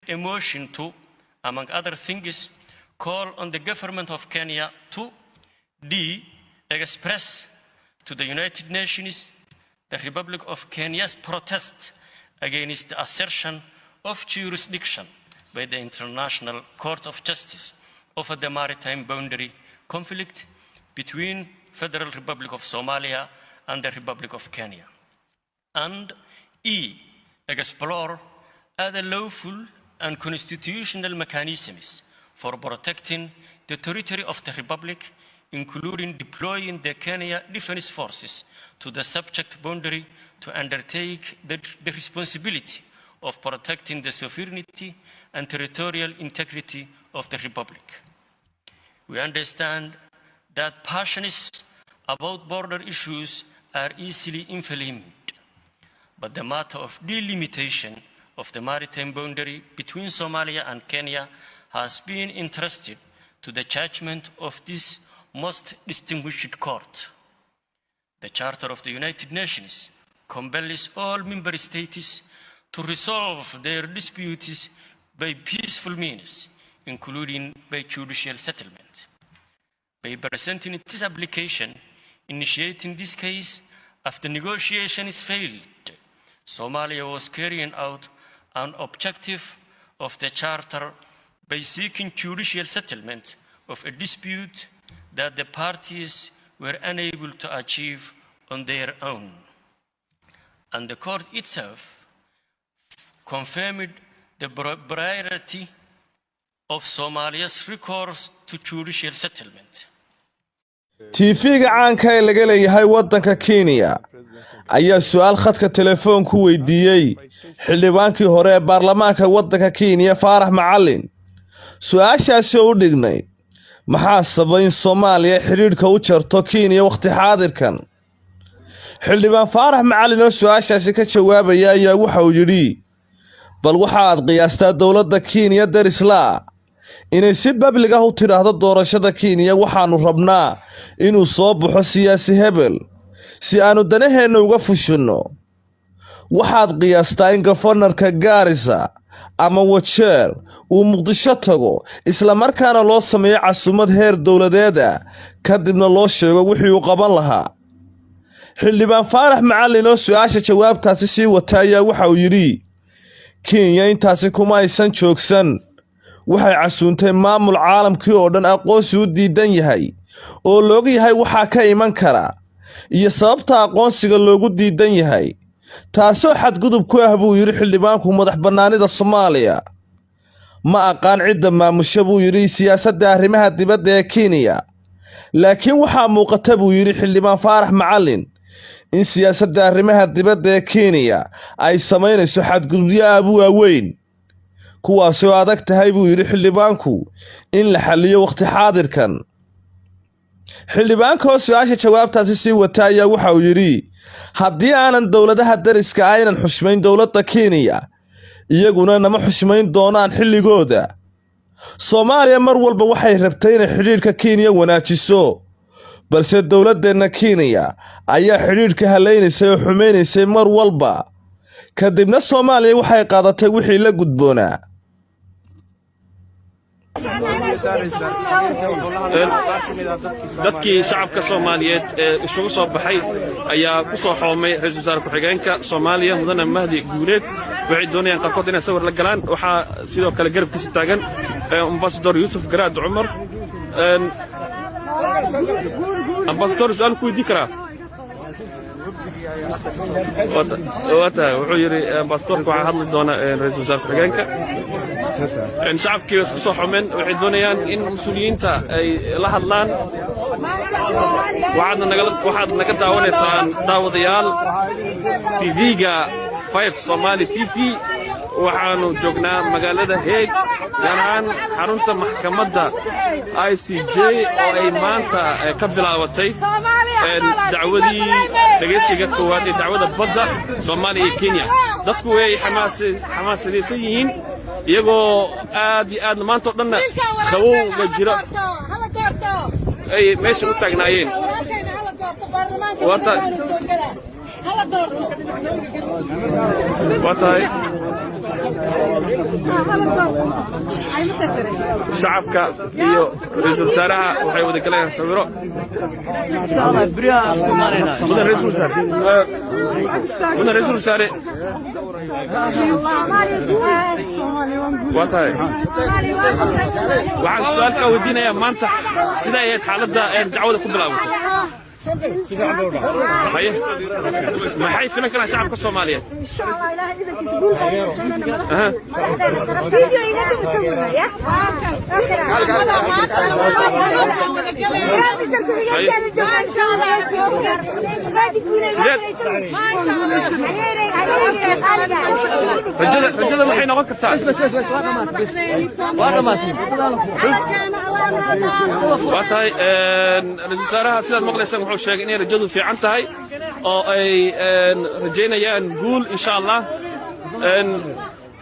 a motion to, among other things, call on the government of Kenya to D. Express to the United Nations the Republic of Kenya's protest against the assertion of jurisdiction by the International Court of Justice over the maritime boundary conflict between Federal Republic of Somalia and the Republic of Kenya. And E. Explore other lawful and constitutional mechanisms for protecting the territory of the Republic, including deploying the Kenya Defense Forces to the subject boundary to undertake the responsibility of protecting the sovereignty and territorial integrity of the Republic. We understand that passions about border issues are easily inflamed, but the matter of delimitation of the maritime boundary between Somalia and Kenya has been entrusted to the judgment of this most distinguished court. The Charter of the United Nations compels all member states to resolve their disputes by peaceful means, including by judicial settlement. By presenting this application, initiating this case after negotiations failed, Somalia was carrying out an objective of the Charter by seeking judicial settlement of a dispute that the parties were unable to achieve on their own. And the court itself confirmed the priority of Somalia's recourse to judicial settlement. TV-ga caanka ee laga leeyahay waddanka Kenya ayaa su'aal khadka telefoonku weydiiyay xildhibaankii hore ee baarlamaanka waddanka Kenya Faarax Macalin. Su'aashaasi oo u dhignay maxaa sababay in Soomaaliya xiriirka u jarto Kenya waqti xaadirkan. xildhibaan Faarax Macalin oo su'aashaasi ka jawaabaya ayaa waxa uu yiri bal waxaad qiyaastaa dawladda Kenya darisla inay si public ah u tiraahdo doorashada Kenya waxaanu rabnaa inuu soo baxo siyaasi hebel si aanu danaheena uga fushino. waxaad qiyaastaa in governorka Garissa ama Wajeer uu Muqdisho tago isla markaana loo sameeyo casuumad heer dawladeed kadibna loo sheego wixii uu qaban lahaa. xildhibaan Faarax Macalin oo su'aasha jawaabtaasi sii wataya waxa uu yiri Kenya intaasi kuma aysan joogsan waxay casuuntay maamul caalamkii oo dhan aqoonsi u diidan yahay oo looga yahay waxa ka iman kara iyo sababta aqoonsiga loogu diidan yahay taasoo xadgudub ku ah buu yiri xildhibaanku madax bannaanida Soomaaliya. ma aqaan cidda maamusha buu yiri siyaasadda arrimaha dibadda ee Kenya, laakiin waxa muuqata buu yiri xildhibaan Faarax Macalin in siyaasadda arrimaha dibadda ee Kenya ay sameynayso xadgudubyo aad u waaweyn kuwaas oo adag tahay buu yiri xildhibaanku in la xalliyo waqti xaadirkan. xildhibaanka oo su'aasha jawaabtaasi sii wataya waxa uu yiri haddii aanan dawladaha dariska aynan xushmayn dawladda Kenya iyaguna nama xushmayn doonaan xilligooda. Soomaaliya mar walba waxay rabtay inay xiriirka Kenya wanaajiso, balse dawladdeena Kenya ayaa xiriirka haleynaysa oo xumeynaysa mar walba. kadibna Soomaaliya waxay qaadatay wixii la gudboonaa. dadkii shacabka Soomaaliyeed ee isugu soo baxay ayaa ku soo xoomay ra'iisul wasaare ku-xigeenka Soomaaliya Mudane Mahdi Guuleed waxay doonayaan qaarkood inay sawir la galaan. waxaa sidoo kale garabkiisa taagan Ambassador Yusuf Garaad Cumar. Ambassador su'aal ku weydiin karaa wuxuu yiri ambassadorka waxaa hadli doona ra'iisul wasaare ku-xigeenka. shacabkii isku soo xumeen waxay doonayaan in mas'uuliyiinta ay la hadlaan. waxaad naga daawanaysaan daawadayaal TV-ga 5 Somali TV. waxaanu joognaa magaalada Hague gaar ahaan xarunta maxkamadda ICJ oo ay maanta ka bilaabatay dacwadii dhageysiga koowaad ee dacwada badda Soomaaliya iyo Kenya. dadku way xamaasadaysan yihiin iyagoo aad iyo aad maanta oo dhan qabowga jira ay meesha u taagnaayeen. وطاي شعبك iyo ra'iisul wasaaraha waxay wada galayaan sawiro mudan ra'iisul wasaare waatahay waxaan su'aalka weydiinayaa maanta sida ay xaaladda dacwada ku bilaabatay maxay filan karaan shacabka Soomaaliyeed rajada maxay noqon kartaa waatahay ra'iisul wasaaraha sidaad maqlaysaan wuxuu sheegay inay rajadu fiican tahay oo ay rajaynayaan guul insha Allah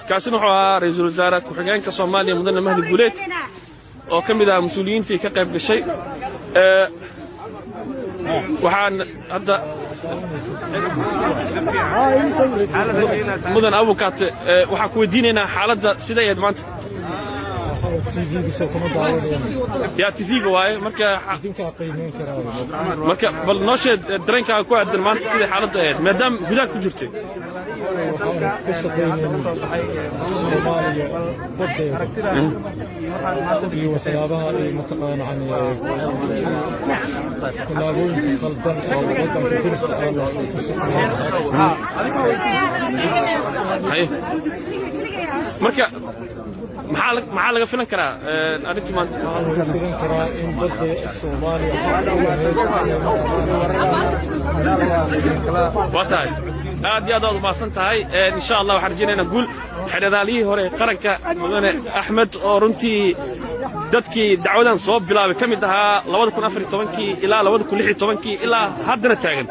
kaasina wuxuu ahaa ra'iisul wasaare ku-xigeenka Soomaaliya mudane Mahdi Guuleed oo ka mid ah mas'uuliyiintii ka qayb gashay waxaan hadda mudan abukaat waxaan ku weydiinaynaa xaaladda sida ay maanta يا تفيق واي مركا بل نوشة درينكا كوا درمان تسيد حالته هاد مادام هداك كجرتي مركا maxaa laga filan karaa arintii maanta laga filan karaa in dadka Soomaaliya waatahay aad iyo aad u maasan tahay insha Allah waxaan rajaynaynaa guul xidhadaalihii hore qaranka mudane Axmed oo runtii dadkii dacwadan soo bilaabay kamid ahaa 2014 ilaa 2016 ilaa haddana taagan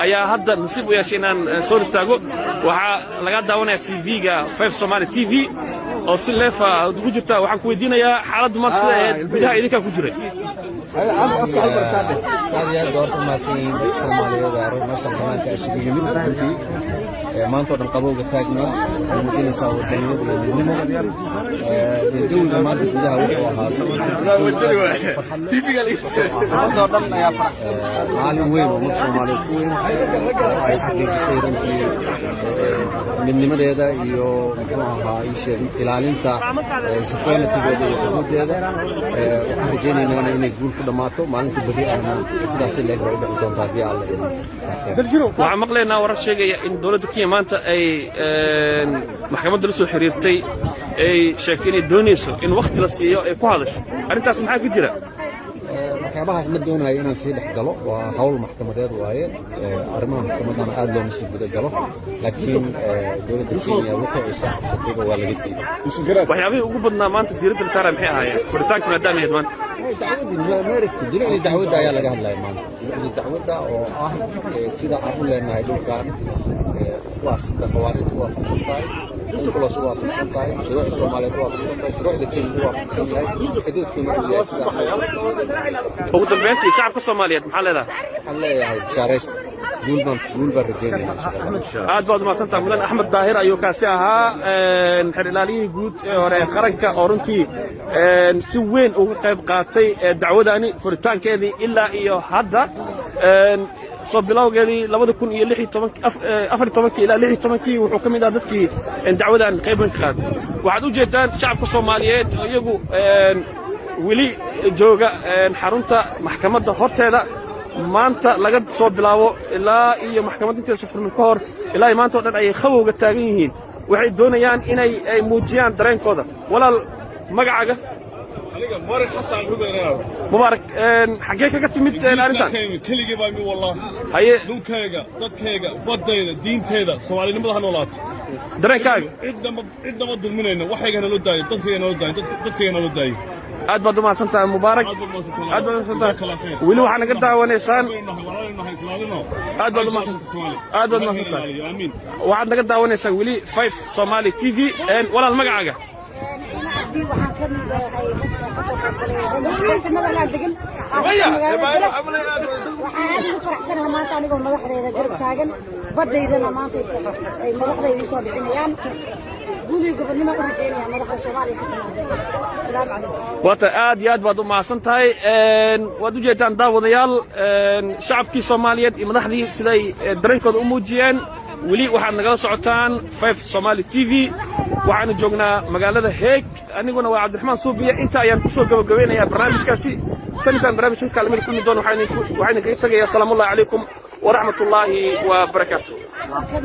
ayaa hadda nasiib u yeeshay inaan soo istaago waxaa laga daawanayaa TV-ga 5 Somali TV oo si leefa ugu jirta waxaan ku weydiinayaa xaaladda maanta sida ay gudaha idinka ku jiray هذه دور الماسين الصومالية وعروض نشر كمان كأشياء يمين بنتي ما أنتوا القبول بتاعنا المدينة ساوي الدنيا بالنمو الجو زمان بتجاه وقوها معلم وين ومن صومالي وين أي حاجة تصيرون في من نمر هذا يو مكانها يشير خلالين تا سفينة تبدأ يقود هذا وحرجيني إنه أنا يقول كل ما تو ما أنت بدي أنا sidaas leeg oo dhaqan doonta hadii alla waxaan maqlaynaa warar sheegaya in dawladda Kenya maanta ay maxkamadda la soo xiriirtay ay sheegtay inay doonayso in waqti la siiyo ay ku hadasho arintaas maxaa ka jira waxyaabahaas ma doonayo inaan sii dhex galo waa hawl maxkamadeed waaye arrimaha maxkamadana aad loo masii guda galo laakiin dawladda Kenya wixii ay saxaabtay waa laga diiday waxyaabihii ugu badnaa maanta diiradda la saaray maxay ahaayeen furitaanka maadaama ay maanta دلوقتي دعوة يا لقاها الله يمان دلوقتي دعوة سيدا عبد الله إنها يدوكان واسد قوانين توافق سلطاي كل سوافق سلطاي شروع الصومالية توافق سلطاي شروع الدكتور توافق سلطاي حدود كمية سيدا وقت البنتي شعب الصومالية محل هذا محل يا شارست جول بردين aad baad maasantaa mudan Axmed Daahir ayuu kaasi ahaa xiriirlaalihii guud ee hore qaranka oo runtii si weyn uga qayb qaatay dacwadani furitaankeedii ilaa iyo hadda soo bilowgeedii 2014 ilaa 16 wuxuu ka mid ahaa dadkii dacwadan qayb ka qaatay waxaad u jeedaan shacabka Soomaaliyeed iyagu wili jooga xarunta maxkamadda horteeda maanta laga soo bilaabo ilaa iyo maxkamadda inta safrmin ka hor ilaa maanta oo dhan ay khawowga taagan yihiin waxay doonayaan inay muujiyaan dareenkooda walaal magacaaga aniga Mubarak Xasan Hubeeraw Mubarak xagee kaga timid arintan keligii baa mi wallaah haye dhulkayga dadkayga wadayda diinteeda Soomaalinimada ha noolaato dareenkaaga cidnama dulminayno waxayna loo daayo dadkayna loo daayo aad baad u mahadsantahay Mubarak aad baad u mahadsantahay wili waxaan naga daawanaysaan aad baad u mahadsantahay waxaad naga daawanaysaan wili 5 Somali TV walaal magacaaga wata aad iyo aad baad u mahadsantahay waad u jeedaan daawadayaal shacabkii Soomaaliyeed iyo madaxdii siday dareenkooda u muujiyeen weli waxaad nagala socotaan 5 Somali TV waxaanu joognaa magaalada Hague aniguna waa Cabdiraxmaan Suubiye inta ayaan ku soo gabagabeynayaa barnaamijkaasi tantan barnaamijka kale mid kulmi doon waxaan kaga tagayaa salaamu alaykum wa rahmatullahi wa barakatuh